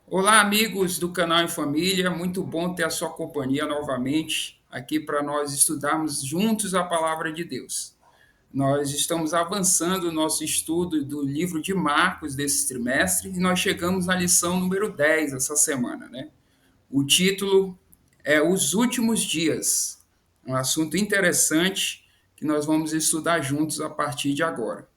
Olá, amigos do canal Em Família, muito bom ter a sua companhia novamente aqui para nós estudarmos juntos a palavra de Deus. Nós estamos avançando o nosso estudo do livro de Marcos desse trimestre e nós chegamos na lição número 10 essa semana, né? O título é Os Últimos Dias, um assunto interessante que nós vamos estudar juntos a partir de agora.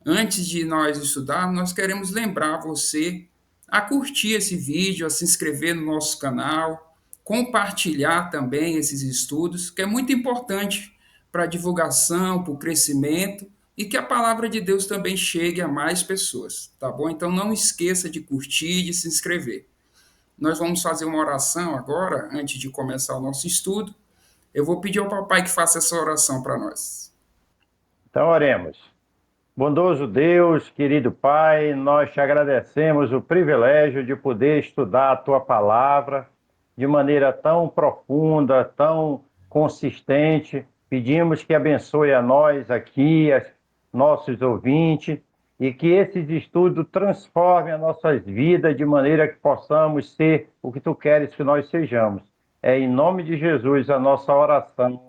Antes de nós estudarmos, nós queremos lembrar você a curtir esse vídeo, a se inscrever no nosso canal, compartilhar também esses estudos, que é muito importante para a divulgação, para o crescimento e que a palavra de Deus também chegue a mais pessoas, tá bom? Então não esqueça de curtir e de se inscrever. Nós vamos fazer uma oração agora, antes de começar o nosso estudo. Eu vou pedir ao papai que faça essa oração para nós. Então, oremos. Bondoso Deus, querido Pai, nós te agradecemos o privilégio de poder estudar a Tua palavra de maneira tão profunda, tão consistente. Pedimos que abençoe a nós aqui, a nossos ouvintes, e que esses estudos transformem as nossas vidas de maneira que possamos ser o que Tu queres que nós sejamos. É em nome de Jesus a nossa oração.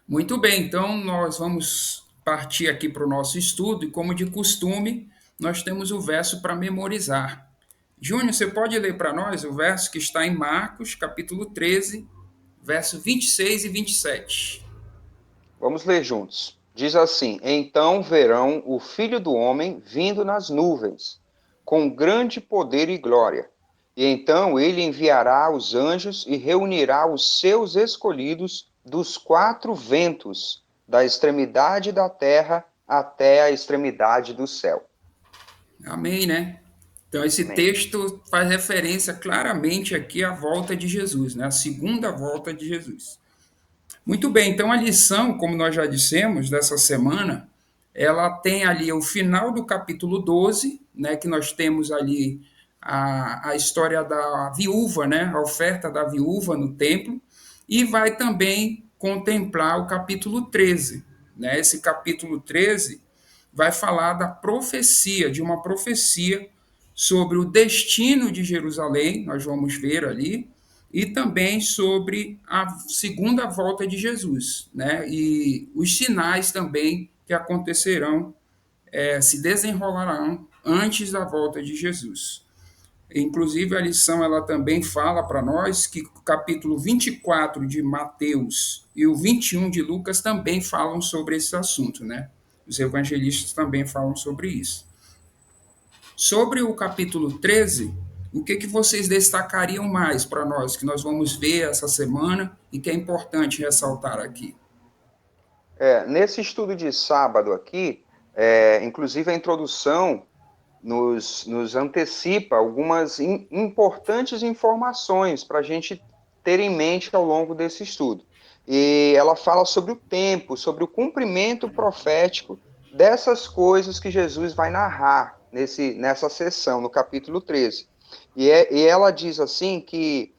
Muito bem, então nós vamos partir aqui para o nosso estudo e, como de costume, nós temos o verso para memorizar. Júnior, você pode ler para nós o verso que está em Marcos, capítulo 13, verso 26 e 27. Vamos ler juntos. Diz assim: Então verão o Filho do Homem vindo nas nuvens, com grande poder e glória. E então ele enviará os anjos e reunirá os seus escolhidos dos quatro ventos, da extremidade da terra até a extremidade do céu. Amém, né? Então, esse Amém. texto faz referência claramente aqui à volta de Jesus, né? A segunda volta de Jesus. Muito bem, então a lição, como nós já dissemos, dessa semana, ela tem ali o final do capítulo 12, né, que nós temos ali a história da viúva, né, a oferta da viúva no templo, e vai também contemplar o capítulo 13. Né? Esse capítulo 13 vai falar da profecia, de uma profecia sobre o destino de Jerusalém, nós vamos ver ali, e também sobre a segunda volta de Jesus, né? E os sinais também que acontecerão, se desenrolarão antes da volta de Jesus. Inclusive, a lição ela também fala para nós que o capítulo 24 de Mateus e o 21 de Lucas também falam sobre esse assunto, né? Os evangelistas também falam sobre isso. Sobre o capítulo 13, o que vocês destacariam mais para nós, que nós vamos ver essa semana e que é importante ressaltar aqui? Nesse estudo de sábado aqui, inclusive a introdução nos antecipa algumas importantes informações para a gente ter em mente ao longo desse estudo. E ela fala sobre o tempo, sobre o cumprimento profético dessas coisas que Jesus vai narrar nessa sessão, no capítulo 13. E ela diz assim que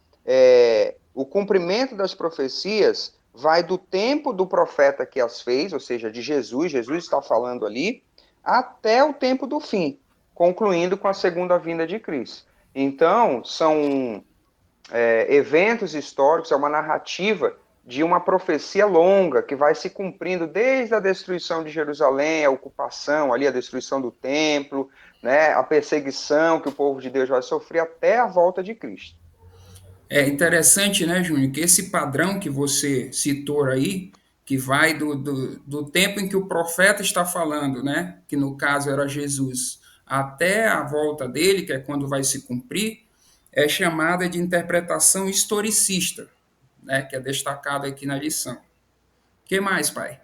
o cumprimento das profecias vai do tempo do profeta que as fez, ou seja, de Jesus está falando ali, até o tempo do fim, concluindo com a segunda vinda de Cristo. Então, são eventos históricos, é uma narrativa de uma profecia longa que vai se cumprindo desde a destruição de Jerusalém, a ocupação ali, a destruição do templo, né, a perseguição que o povo de Deus vai sofrer até a volta de Cristo. É interessante, né, Júnior, que esse padrão que você citou aí, que vai do tempo em que o profeta está falando, né, que no caso era Jesus, até a volta dele, que é quando vai se cumprir, é chamada de interpretação historicista, né, que é destacada aqui na lição. O que mais, pai?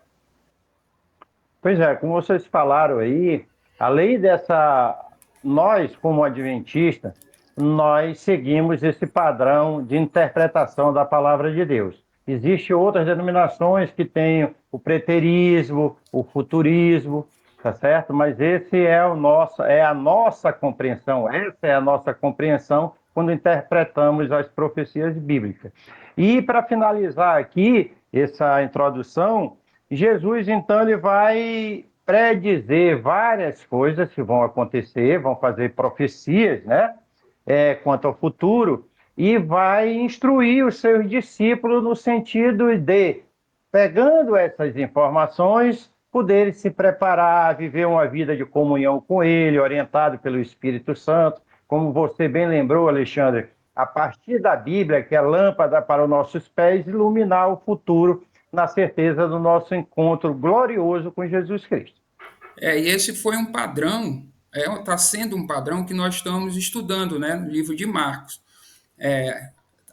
Pois é, como vocês falaram aí, além dessa, nós como adventistas, nós seguimos esse padrão de interpretação da palavra de Deus. Existem outras denominações que têm o preterismo, o futurismo, tá certo? Mas esse é a nossa compreensão, essa é a nossa compreensão quando interpretamos as profecias bíblicas. E para finalizar aqui essa introdução, Jesus então ele vai predizer várias coisas que vão acontecer, vão fazer profecias, né? Quanto ao futuro, e vai instruir os seus discípulos no sentido de, pegando essas informações, poderem se preparar, viver uma vida de comunhão com Ele, orientado pelo Espírito Santo. Como você bem lembrou, Alexandre, a partir da Bíblia, que é lâmpada para os nossos pés, iluminar o futuro na certeza do nosso encontro glorioso com Jesus Cristo. E esse foi um padrão, está sendo um padrão que nós estamos estudando, né, no livro de Marcos.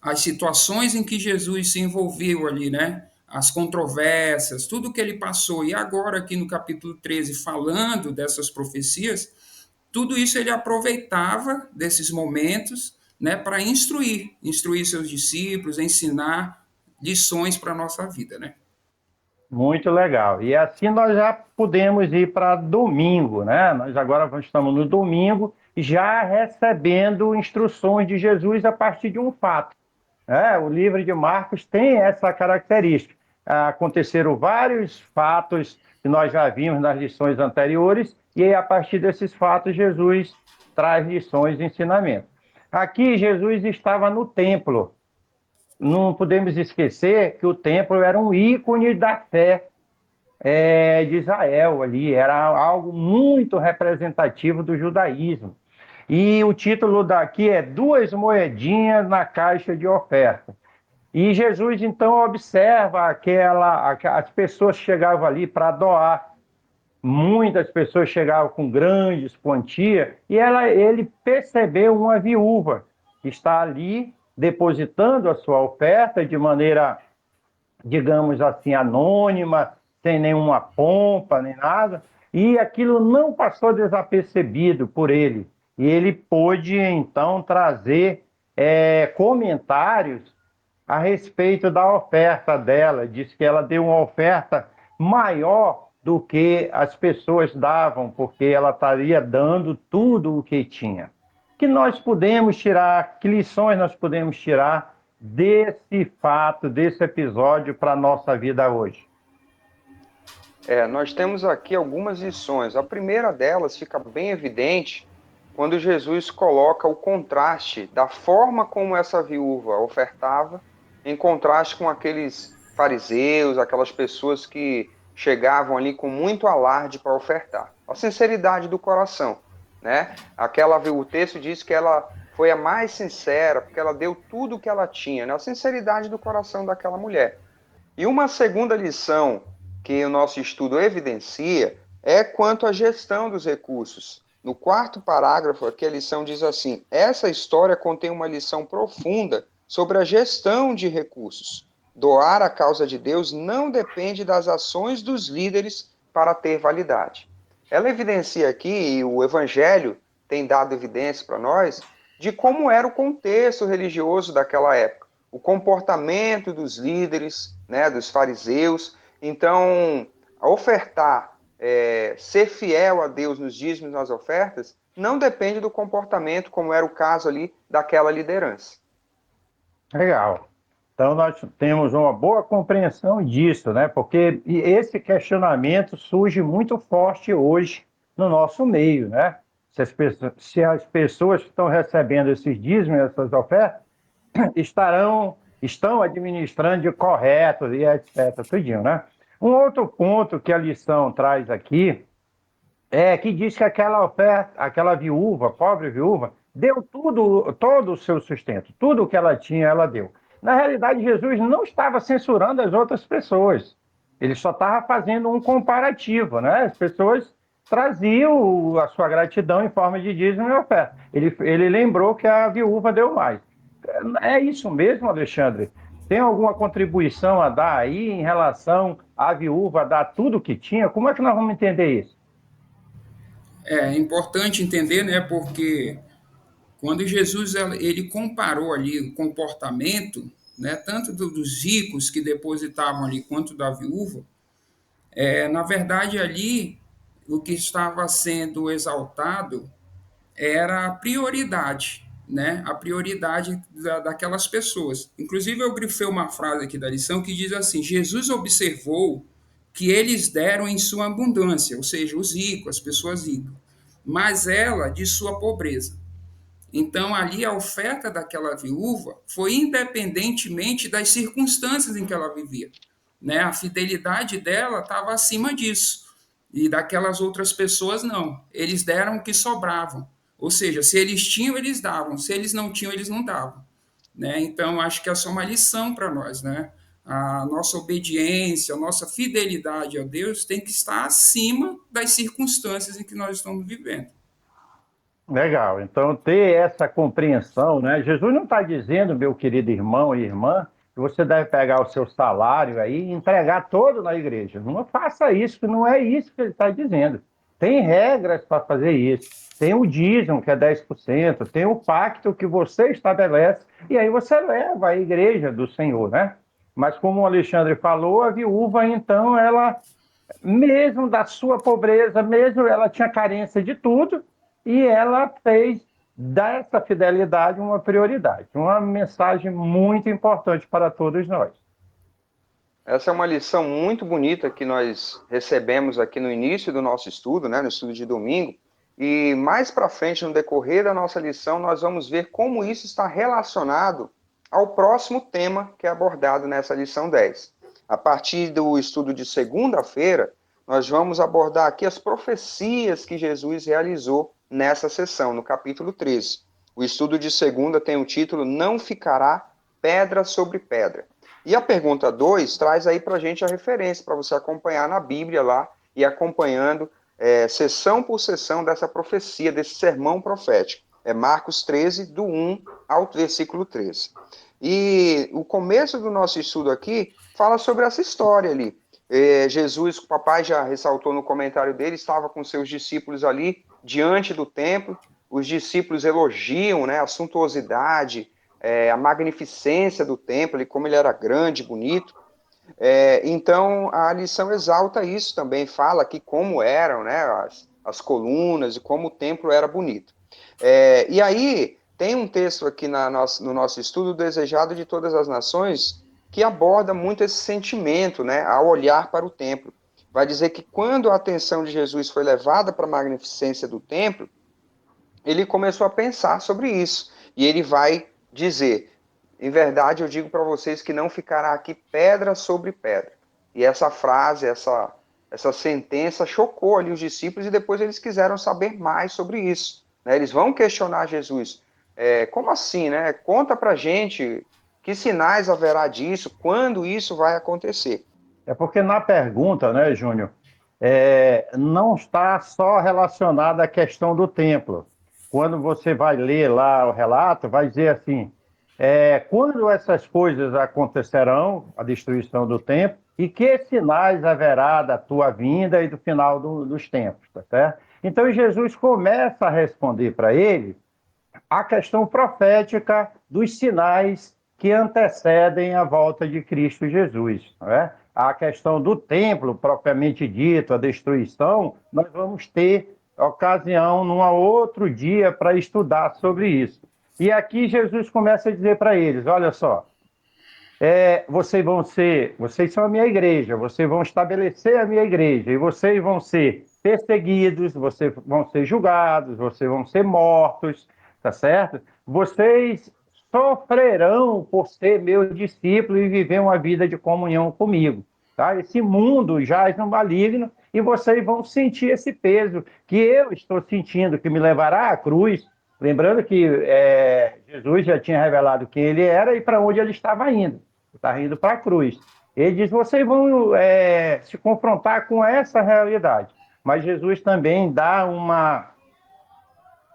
As situações em que Jesus se envolveu ali, né, as controvérsias, tudo que ele passou, e agora aqui no capítulo 13, falando dessas profecias, tudo isso ele aproveitava desses momentos, né, para instruir seus discípulos, ensinar lições para a nossa vida, né? Muito legal. E assim nós já podemos ir para domingo, né? Nós agora estamos no domingo, já recebendo instruções de Jesus a partir de um fato. O livro de Marcos tem essa característica. Aconteceram vários fatos que nós já vimos nas lições anteriores, e aí, a partir desses fatos, Jesus traz lições e ensinamentos. Aqui, Jesus estava no templo. Não podemos esquecer que o templo era um ícone da fé de Israel ali, era algo muito representativo do judaísmo. E o título daqui é Duas Moedinhas na Caixa de Oferta. E Jesus, então, observa as pessoas que chegavam ali para doar. Muitas pessoas chegavam com grandes quantias, e ele percebeu uma viúva que está ali depositando a sua oferta de maneira, digamos assim, anônima, sem nenhuma pompa, nem nada, e aquilo não passou desapercebido por ele. E ele pôde, então, trazer comentários a respeito da oferta dela. Diz que ela deu uma oferta maior do que as pessoas davam, porque ela estaria dando tudo o que tinha. Que nós podemos tirar, que lições nós podemos tirar desse fato, desse episódio para a nossa vida hoje? Nós temos aqui algumas lições. A primeira delas fica bem evidente quando Jesus coloca o contraste da forma como essa viúva ofertava, em contraste com aqueles fariseus, aquelas pessoas que chegavam ali com muito alarde para ofertar. A sinceridade do coração, né? O texto diz que ela foi a mais sincera, porque ela deu tudo o que ela tinha, né? A sinceridade do coração daquela mulher. E uma segunda lição que o nosso estudo evidencia é quanto à gestão dos recursos. No quarto parágrafo, aqui a lição diz assim: essa história contém uma lição profunda sobre a gestão de recursos. Doar a causa de Deus não depende das ações dos líderes para ter validade. Ela evidencia aqui, e o Evangelho tem dado evidência para nós, de como era o contexto religioso daquela época, o comportamento dos líderes, né, dos fariseus. Então, ofertar, ser fiel a Deus nos dízimos e nas ofertas, não depende do comportamento, como era o caso ali daquela liderança. Legal. Então, nós temos uma boa compreensão disso, né? Porque esse questionamento surge muito forte hoje no nosso meio, né? Se as pessoas que estão recebendo esses dízimos, essas ofertas, estão administrando de correto e etc. Tudinho, né? Um outro ponto que a lição traz aqui é que diz que aquela oferta, aquela viúva, pobre viúva, deu tudo, todo o seu sustento, tudo o que ela tinha, ela deu. Na realidade, Jesus não estava censurando as outras pessoas. Ele só estava fazendo um comparativo, né? As pessoas traziam a sua gratidão em forma de dízimo e oferta. Ele lembrou que a viúva deu mais. É isso mesmo, Alexandre? Tem alguma contribuição a dar aí em relação à viúva dar tudo o que tinha? Como é que nós vamos entender isso? É importante entender, né, porque quando Jesus ele comparou ali o comportamento, né, tanto dos ricos que depositavam ali quanto da viúva, na verdade ali o que estava sendo exaltado era a prioridade, né, a prioridade daquelas pessoas. Inclusive, eu grifei uma frase aqui da lição que diz assim: Jesus observou que eles deram em sua abundância, ou seja, os ricos, as pessoas ricas, mas ela de sua pobreza. Então, ali, a oferta daquela viúva foi independentemente das circunstâncias em que ela vivia. Né? A fidelidade dela estava acima disso. E daquelas outras pessoas, não. Eles deram o que sobravam. Ou seja, se eles tinham, eles davam. Se eles não tinham, eles não davam. Né? Então, acho que essa é uma lição para nós. Né? A nossa obediência, a nossa fidelidade a Deus tem que estar acima das circunstâncias em que nós estamos vivendo. Legal. Então, ter essa compreensão, né? Jesus não está dizendo, meu querido irmão e irmã, que você deve pegar o seu salário aí e entregar todo na igreja. Não faça isso, que não é isso que ele está dizendo. Tem regras para fazer isso. Tem o dízimo, que é 10%, tem o pacto que você estabelece, e aí você leva à igreja do Senhor, né? Mas como o Alexandre falou, a viúva, então, ela mesmo da sua pobreza, mesmo ela tinha carência de tudo, e ela fez dessa fidelidade uma prioridade. Uma mensagem muito importante para todos nós. Essa é uma lição muito bonita que nós recebemos aqui no início do nosso estudo, né, no estudo de domingo, e mais para frente, no decorrer da nossa lição, nós vamos ver como isso está relacionado ao próximo tema que é abordado nessa lição 10. A partir do estudo de segunda-feira, nós vamos abordar aqui as profecias que Jesus realizou nessa sessão, no capítulo 13. O estudo de segunda tem o título Não Ficará Pedra sobre Pedra. E a pergunta 2 traz aí para a gente a referência, para você acompanhar na Bíblia lá e acompanhando sessão por sessão dessa profecia, desse sermão profético. É Marcos 13, do 1 ao versículo 13. E o começo do nosso estudo aqui fala sobre essa história ali. Jesus, o papai já ressaltou no comentário dele, estava com seus discípulos ali diante do templo. Os discípulos elogiam, né, a suntuosidade, a magnificência do templo, e como ele era grande, bonito. Então, a lição exalta isso também, fala aqui como eram, né, as colunas e como o templo era bonito. E aí, tem um texto aqui no nosso estudo, Desejado de Todas as Nações, que aborda muito esse sentimento, né, ao olhar para o templo. Vai dizer que quando a atenção de Jesus foi levada para a magnificência do templo, ele começou a pensar sobre isso. E ele vai dizer: em verdade, eu digo para vocês que não ficará aqui pedra sobre pedra. E essa frase, essa sentença chocou ali os discípulos, e depois eles quiseram saber mais sobre isso. Né? Eles vão questionar Jesus. Como assim, né? Conta para gente que sinais haverá disso, quando isso vai acontecer. É porque na pergunta, né, Júnior, não está só relacionada à questão do templo. Quando você vai ler lá o relato, vai dizer assim: quando essas coisas acontecerão, a destruição do templo, e que sinais haverá da tua vinda e do final dos tempos, tá certo? Então Jesus começa a responder para ele a questão profética dos sinais que antecedem a volta de Cristo Jesus. Não é? A questão do templo, propriamente dito, a destruição, nós vamos ter ocasião num outro dia para estudar sobre isso. E aqui Jesus começa a dizer para eles: olha só, vocês são a minha igreja, vocês vão estabelecer a minha igreja, e vocês vão ser perseguidos, vocês vão ser julgados, vocês vão ser mortos, tá certo? Vocês sofrerão por ser meus discípulos e viver uma vida de comunhão comigo, tá? Esse mundo jaz no maligno e vocês vão sentir esse peso que eu estou sentindo, que me levará à cruz. Lembrando que Jesus já tinha revelado quem ele era e para onde ele estava indo. Está indo para a cruz. Ele diz: vocês vão se confrontar com essa realidade. Mas Jesus também dá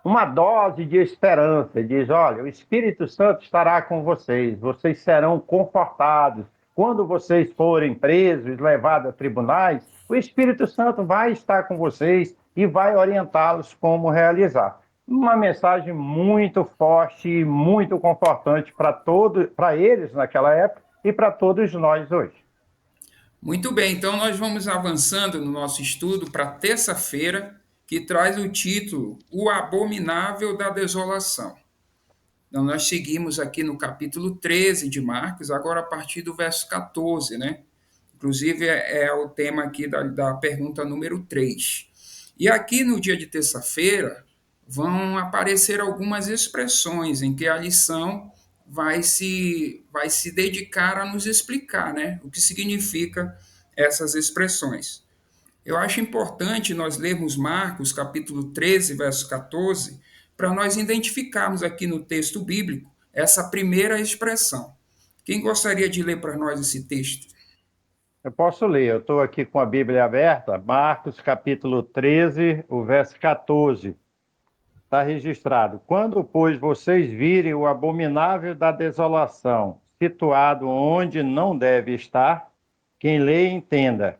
uma dose de esperança. Ele diz: olha, o Espírito Santo estará com vocês, vocês serão confortados. Quando vocês forem presos, levados a tribunais, o Espírito Santo vai estar com vocês e vai orientá-los como realizar. Uma mensagem muito forte e muito confortante para eles naquela época e para todos nós hoje. Muito bem, então nós vamos avançando no nosso estudo para terça-feira, que traz o título O Abominável da Desolação. Então, nós seguimos aqui no capítulo 13 de Marcos, agora a partir do verso 14, né? Inclusive, é o tema aqui da pergunta número 3. E aqui no dia de terça-feira vão aparecer algumas expressões em que a lição vai se dedicar a nos explicar, né, o que significa essas expressões. Eu acho importante nós lermos Marcos, capítulo 13, verso 14, para nós identificarmos aqui no texto bíblico essa primeira expressão. Quem gostaria de ler para nós esse texto? Eu posso ler, eu estou aqui com a Bíblia aberta, Marcos capítulo 13, o verso 14. Está registrado. Quando, pois, vocês virem o abominável da desolação, situado onde não deve estar, quem lê entenda.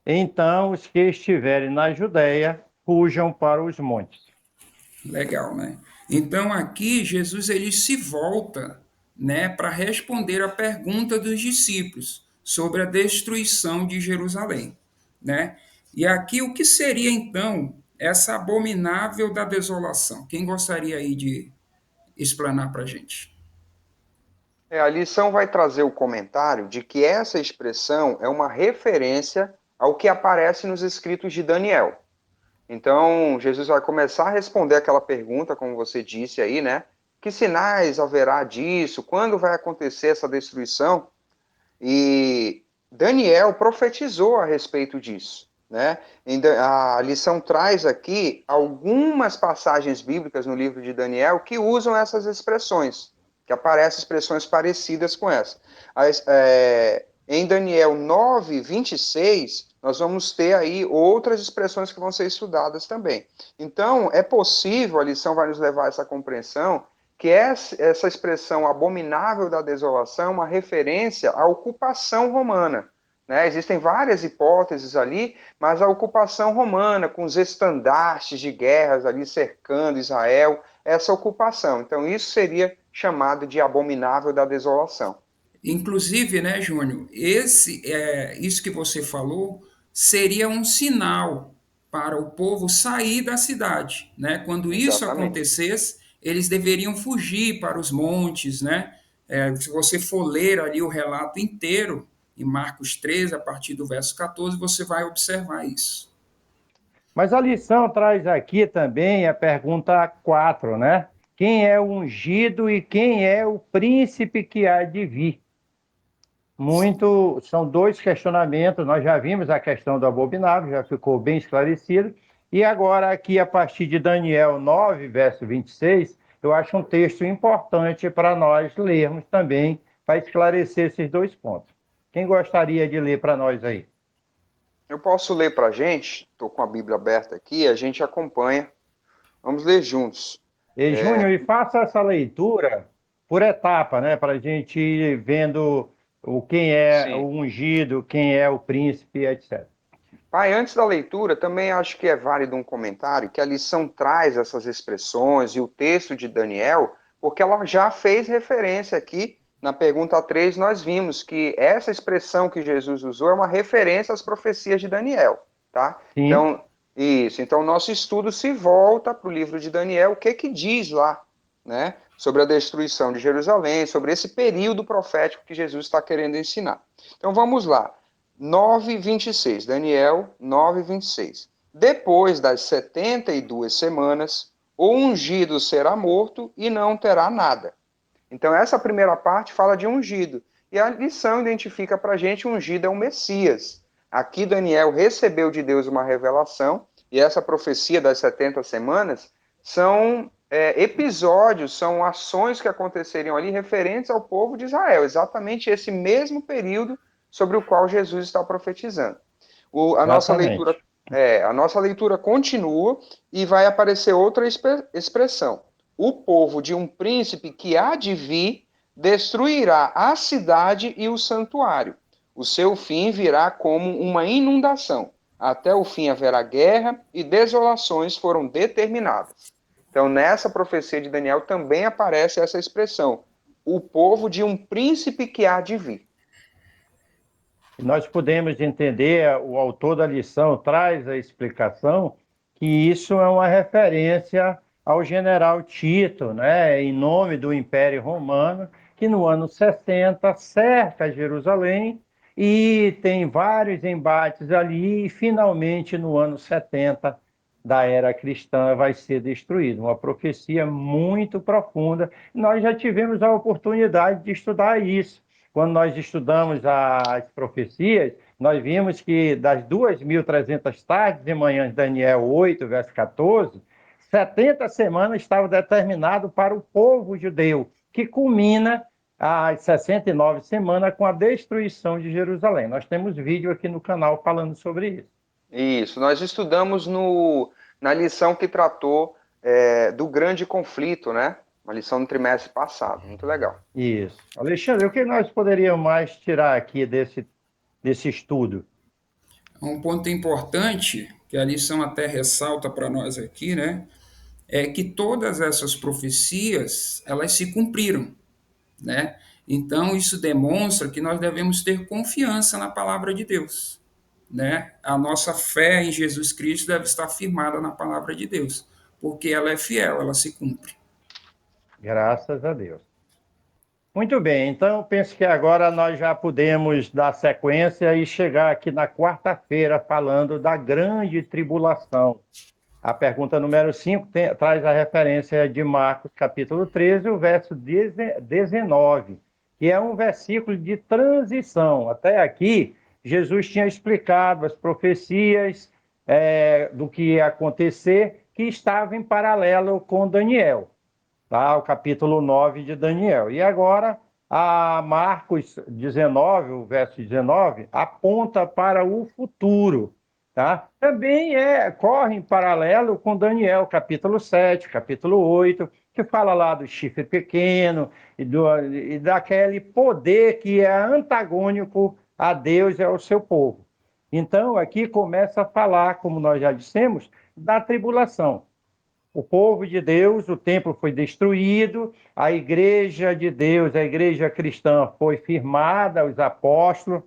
Então os que estiverem na Judéia fujam para os montes. Legal, né? Então aqui Jesus ele se volta, né, para responder a pergunta dos discípulos sobre a destruição de Jerusalém, né? E aqui o que seria então essa abominável da desolação? Quem gostaria aí de explanar para a gente? A lição vai trazer o comentário de que essa expressão é uma referência ao que aparece nos escritos de Daniel. Então, Jesus vai começar a responder aquela pergunta, como você disse aí, né? Que sinais haverá disso? Quando vai acontecer essa destruição? E Daniel profetizou a respeito disso, né? A lição traz aqui algumas passagens bíblicas no livro de Daniel que usam essas expressões, que aparecem expressões parecidas com essa. Em Daniel 9, 26, nós vamos ter aí outras expressões que vão ser estudadas também. Então, é possível, a lição vai nos levar a essa compreensão, que essa expressão abominável da desolação é uma referência à ocupação romana. Né? Existem várias hipóteses ali, mas a ocupação romana, com os estandartes de guerras ali cercando Israel, essa ocupação. Então, isso seria chamado de abominável da desolação. Inclusive, né, Júnior, isso que você falou seria um sinal para o povo sair da cidade, né? Quando isso Exatamente. acontecesse, eles deveriam fugir para os montes, né? Se você for ler ali o relato inteiro, em Marcos 13, a partir do verso 14, você vai observar isso. Mas a lição traz aqui também a pergunta 4, né? Quem é o ungido e quem é o príncipe que há de vir? São dois questionamentos, nós já vimos a questão do abominável, já ficou bem esclarecido, e agora aqui a partir de Daniel 9, verso 26, eu acho um texto importante para nós lermos também, para esclarecer esses dois pontos. Quem gostaria de ler para nós aí? Eu posso ler para a gente, estou com a Bíblia aberta aqui, a gente acompanha. Vamos ler juntos. E, Júnior, e faça essa leitura por etapa, né? Para a gente ir vendo quem é o Sim. ungido, quem é o príncipe, etc. Pai, antes da leitura, também acho que é válido um comentário que a lição traz essas expressões e o texto de Daniel, porque ela já fez referência aqui na pergunta 3, nós vimos que essa expressão que Jesus usou é uma referência às profecias de Daniel, tá? Sim, Então, isso. Então, nosso estudo se volta para o livro de Daniel, o que que diz lá, né? Sobre a destruição de Jerusalém, sobre esse período profético que Jesus está querendo ensinar. Então, vamos lá. 9:26, Daniel 9:26. Depois das 72 semanas, o ungido será morto e não terá nada. Então, essa primeira parte fala de ungido. E a lição identifica para a gente ungido é o Messias. Aqui, Daniel recebeu de Deus uma revelação, e essa profecia das 70 semanas são episódios, são ações que aconteceriam ali referentes ao povo de Israel, exatamente esse mesmo período sobre o qual Jesus está profetizando. A nossa leitura exatamente. a nossa leitura continua e vai aparecer outra expressão. O povo de um príncipe que há de vir destruirá a cidade e o santuário. O seu fim virá como uma inundação. Até o fim haverá guerra e desolações foram determinadas. Então, nessa profecia de Daniel também aparece essa expressão: o povo de um príncipe que há de vir. E nós podemos entender, o autor da lição traz a explicação que isso é uma referência ao general Tito, né, em nome do Império Romano, que no ano 60 cerca Jerusalém e tem vários embates ali, e finalmente no ano 70 da era cristã vai ser destruído. Uma profecia muito profunda. Nós já tivemos a oportunidade de estudar isso. Quando nós estudamos as profecias, nós vimos que das 2.300 tardes e manhãs de Daniel 8, verso 14, 70 semanas estava determinado para o povo judeu, que culmina as 69 semanas com a destruição de Jerusalém. Nós temos vídeo aqui no canal falando sobre isso. Isso, nós estudamos na lição que tratou do grande conflito, né? Uma lição no trimestre passado, muito legal. Isso. Alexandre, o que nós poderíamos mais tirar aqui desse estudo? Um ponto importante, que a lição até ressalta para nós aqui, né, é que todas essas profecias, elas se cumpriram, né? Então, isso demonstra que nós devemos ter confiança na palavra de Deus, né? A nossa fé em Jesus Cristo deve estar firmada na palavra de Deus, porque ela é fiel, ela se cumpre. Graças a Deus. Muito bem, então penso que agora nós já podemos dar sequência e chegar aqui na quarta-feira falando da grande tribulação. A pergunta número 5 traz a referência de Marcos, capítulo 13, o verso 19, que é um versículo de transição. Até aqui, Jesus tinha explicado as profecias do que ia acontecer, que estava em paralelo com Daniel, tá? O capítulo 9 de Daniel. E agora, a Marcos 19, o verso 19, aponta para o futuro. Tá? Também corre em paralelo com Daniel, capítulo 7, capítulo 8, que fala lá do chifre pequeno e daquele poder que é antagônico a Deus e ao seu povo. Então, aqui começa a falar, como nós já dissemos, da tribulação. O povo de Deus, o templo foi destruído, a igreja de Deus, a igreja cristã foi firmada, os apóstolos,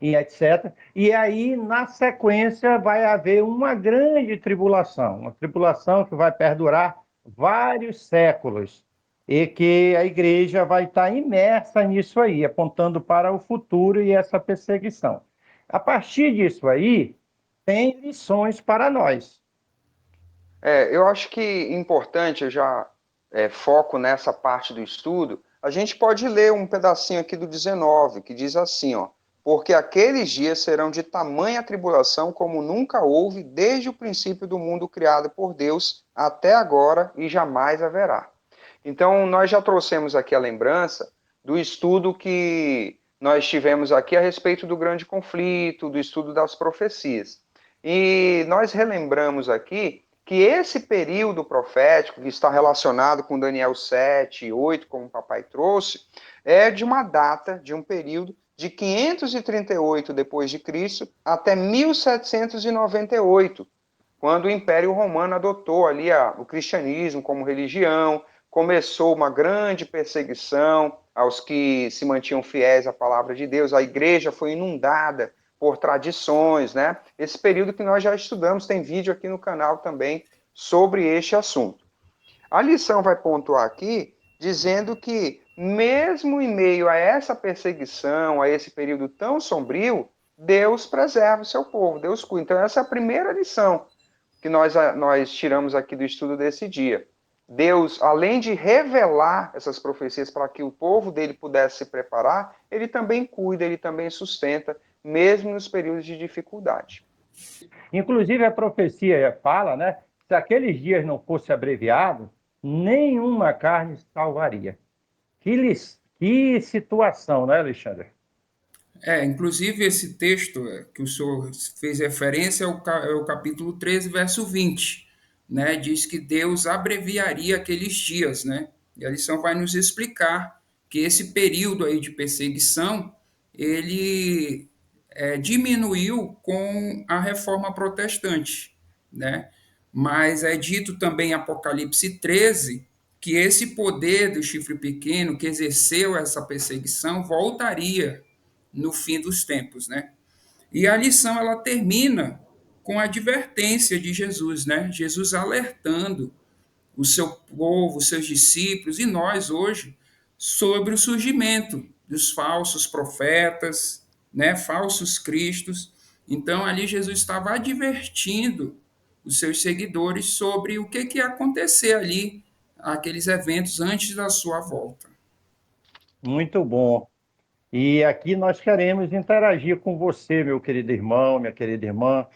e etc. E aí, na sequência, vai haver uma grande tribulação, uma tribulação que vai perdurar vários séculos, e que a igreja vai estar imersa nisso aí, apontando para o futuro e essa perseguição. A partir disso aí, tem lições para nós. Eu acho que importante, eu já foco nessa parte do estudo, a gente pode ler um pedacinho aqui do 19, que diz assim, ó, porque aqueles dias serão de tamanha tribulação como nunca houve desde o princípio do mundo criado por Deus até agora e jamais haverá. Então, nós já trouxemos aqui a lembrança do estudo que nós tivemos aqui a respeito do grande conflito, do estudo das profecias. E nós relembramos aqui que esse período profético, que está relacionado com Daniel 7 e 8, como o papai trouxe, é de uma data, de um período de 538 depois de Cristo até 1798, quando o Império Romano adotou ali o cristianismo como religião, começou uma grande perseguição aos que se mantinham fiéis à palavra de Deus, a igreja foi inundada por tradições, né? Esse período que nós já estudamos, tem vídeo aqui no canal também sobre este assunto. A lição vai pontuar aqui dizendo que, mesmo em meio a essa perseguição, a esse período tão sombrio, Deus preserva o seu povo, Deus cuida. Então, essa é a primeira lição que nós tiramos aqui do estudo desse dia. Deus, além de revelar essas profecias para que o povo dele pudesse se preparar, ele também cuida, ele também sustenta, mesmo nos períodos de dificuldade. Inclusive, a profecia fala, né? Se aqueles dias não fossem abreviados, nenhuma carne se salvaria. Que situação, né, Alexandre? Inclusive esse texto que o senhor fez referência é o capítulo 13, verso 20, né? Diz que Deus abreviaria aqueles dias, né? E a lição vai nos explicar que esse período aí de perseguição, ele diminuiu com a reforma protestante, né? Mas é dito também em Apocalipse 13 que esse poder do chifre pequeno que exerceu essa perseguição voltaria no fim dos tempos, né? E a lição ela termina com a advertência de Jesus, né? Jesus alertando o seu povo, os seus discípulos e nós hoje sobre o surgimento dos falsos profetas, né, falsos cristos. Então ali Jesus estava advertindo os seus seguidores sobre o que ia acontecer ali, aqueles eventos antes da sua volta. Muito bom. E aqui nós queremos interagir com você, meu querido irmão, minha querida irmã.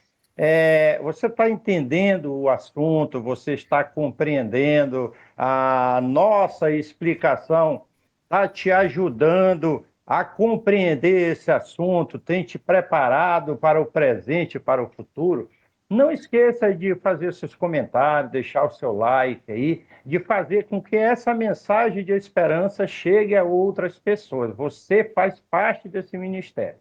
Você está entendendo o assunto, você está compreendendo a nossa explicação, está te ajudando a compreender esse assunto, tem te preparado para o presente, e para o futuro. Não esqueça de fazer seus comentários, deixar o seu like aí, de fazer com que essa mensagem de esperança chegue a outras pessoas. Você faz parte desse ministério.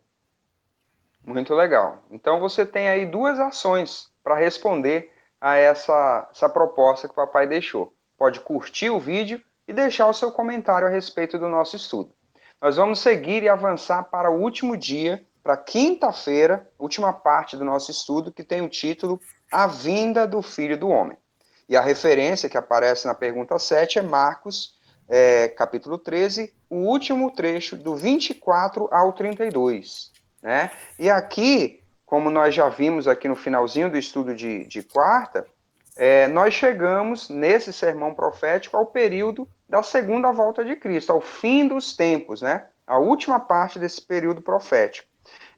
Muito legal. Então você tem aí duas ações para responder a essa proposta que o papai deixou. Pode curtir o vídeo e deixar o seu comentário a respeito do nosso estudo. Nós vamos seguir e avançar para o último dia, para quinta-feira, última parte do nosso estudo, que tem o título A Vinda do Filho do Homem. E a referência que aparece na pergunta 7 é Marcos, capítulo 13, o último trecho do 24 ao 32. Né? E aqui, como nós já vimos aqui no finalzinho do estudo de quarta, nós chegamos nesse sermão profético ao período da segunda volta de Cristo, ao fim dos tempos, né? A última parte desse período profético.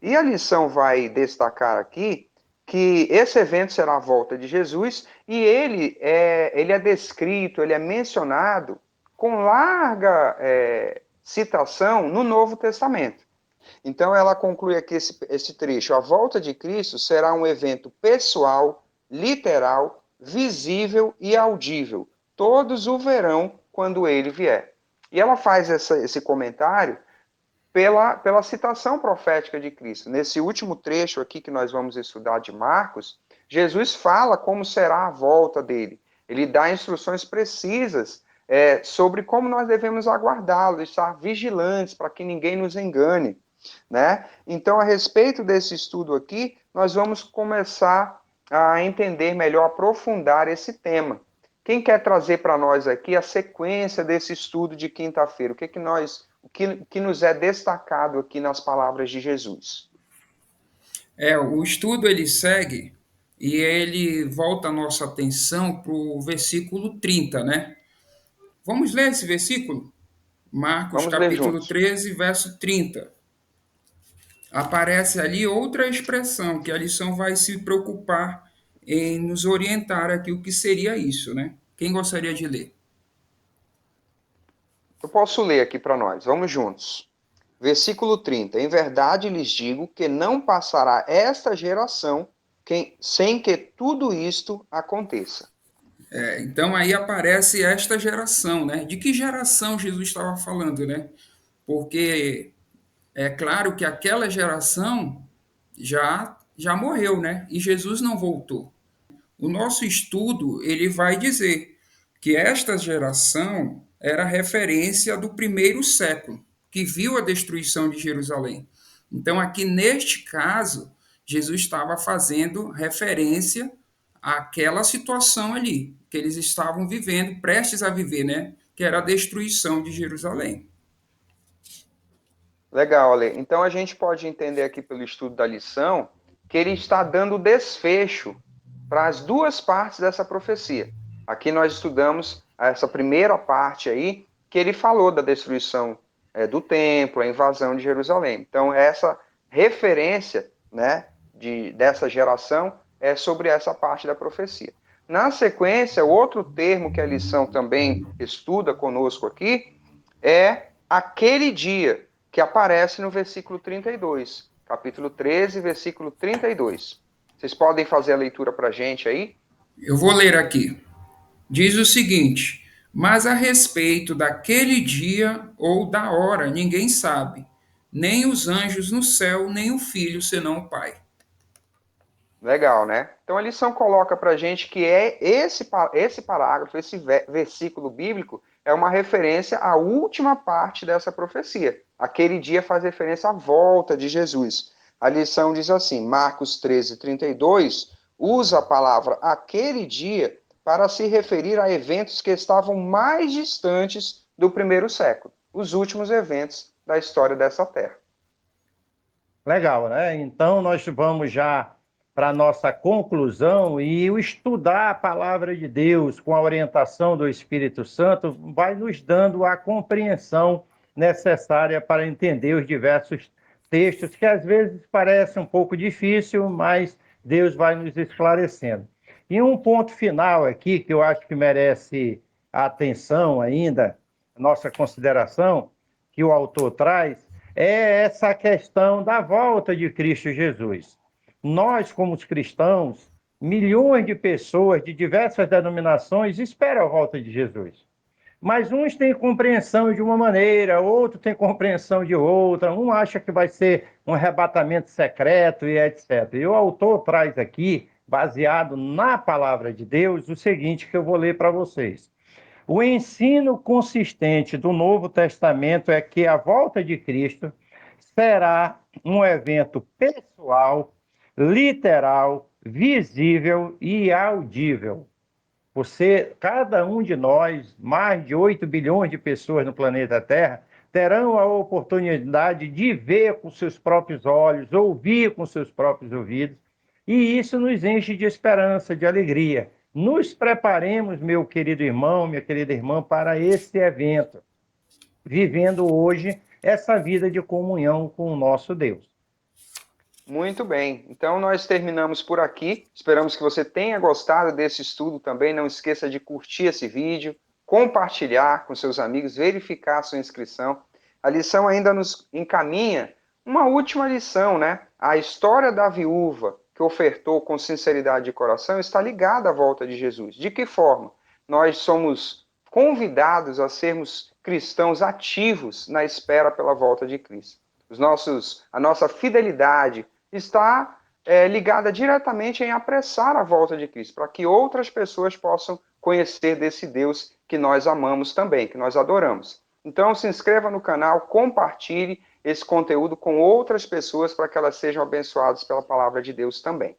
E a lição vai destacar aqui que esse evento será a volta de Jesus e ele é descrito, ele é mencionado com larga citação no Novo Testamento. Então ela conclui aqui esse trecho. A volta de Cristo será um evento pessoal, literal, visível e audível. Todos o verão quando ele vier. E ela faz esse comentário pela citação profética de Cristo. Nesse último trecho aqui que nós vamos estudar de Marcos, Jesus fala como será a volta dele. Ele dá instruções precisas sobre como nós devemos aguardá-lo, estar vigilantes para que ninguém nos engane. Né? Então, a respeito desse estudo aqui, nós vamos começar a entender melhor, aprofundar esse tema. Quem quer trazer para nós aqui a sequência desse estudo de quinta-feira? O que nos é destacado aqui nas palavras de Jesus? O estudo ele segue e ele volta a nossa atenção para o versículo 30, né? Vamos ler esse versículo? Marcos Vamos ler capítulo juntos. 13, verso 30. Aparece ali outra expressão que a lição vai se preocupar em nos orientar aqui o que seria isso, né? Quem gostaria de ler? Eu posso ler aqui para nós. Vamos juntos. Versículo 30. Em verdade lhes digo que não passará esta geração sem que tudo isto aconteça. Então aí aparece esta geração, né? De que geração Jesus estava falando, né? Porque é claro que aquela geração já morreu, né? E Jesus não voltou. O nosso estudo ele vai dizer que esta geração era referência do primeiro século, que viu a destruição de Jerusalém. Então, aqui neste caso, Jesus estava fazendo referência àquela situação ali, que eles estavam vivendo, prestes a viver, né? Que era a destruição de Jerusalém. Legal, Ale. Então a gente pode entender aqui pelo estudo da lição que ele está dando desfecho para as duas partes dessa profecia. Aqui nós estudamos essa primeira parte aí, que ele falou da destruição do templo, a invasão de Jerusalém. Então essa referência, né, dessa geração é sobre essa parte da profecia. Na sequência, outro termo que a lição também estuda conosco aqui é aquele dia, que aparece no versículo 32, capítulo 13, versículo 32. Vocês podem fazer a leitura para a gente aí? Eu vou ler aqui. Diz o seguinte: mas a respeito daquele dia ou da hora ninguém sabe, nem os anjos no céu, nem o filho, senão o Pai. Legal, né? Então a lição coloca para a gente que esse parágrafo, esse versículo bíblico, é uma referência à última parte dessa profecia. Aquele dia faz referência à volta de Jesus. A lição diz assim, Marcos 13, 32, usa a palavra aquele dia para se referir a eventos que estavam mais distantes do primeiro século, os últimos eventos da história dessa terra. Legal, né? Então nós vamos já para a nossa conclusão e o estudar a palavra de Deus com a orientação do Espírito Santo vai nos dando a compreensão necessária para entender os diversos textos que às vezes parecem um pouco difícil, mas Deus vai nos esclarecendo. E um ponto final aqui que eu acho que merece a atenção ainda, a nossa consideração, que o autor traz, é essa questão da volta de Cristo Jesus. Nós, como os cristãos, milhões de pessoas de diversas denominações esperam a volta de Jesus. Mas uns têm compreensão de uma maneira, outro tem compreensão de outra, um acha que vai ser um arrebatamento secreto e etc. E o autor traz aqui, baseado na palavra de Deus, o seguinte que eu vou ler para vocês. O ensino consistente do Novo Testamento é que a volta de Cristo será um evento pessoal, literal, visível e audível. Cada um de nós, mais de 8 bilhões de pessoas no planeta Terra, terão a oportunidade de ver com seus próprios olhos, ouvir com seus próprios ouvidos, e isso nos enche de esperança, de alegria. Nos preparemos, meu querido irmão, minha querida irmã, para esse evento, vivendo hoje essa vida de comunhão com o nosso Deus. Muito bem, então nós terminamos por aqui. Esperamos que você tenha gostado desse estudo também. Não esqueça de curtir esse vídeo, compartilhar com seus amigos, verificar a sua inscrição. A lição ainda nos encaminha uma última lição, né? A história da viúva que ofertou com sinceridade de coração está ligada à volta de Jesus. De que forma? Nós somos convidados a sermos cristãos ativos na espera pela volta de Cristo. A nossa fidelidade está ligada diretamente em apressar a volta de Cristo, para que outras pessoas possam conhecer desse Deus que nós amamos também, que nós adoramos. Então, se inscreva no canal, compartilhe esse conteúdo com outras pessoas para que elas sejam abençoadas pela palavra de Deus também.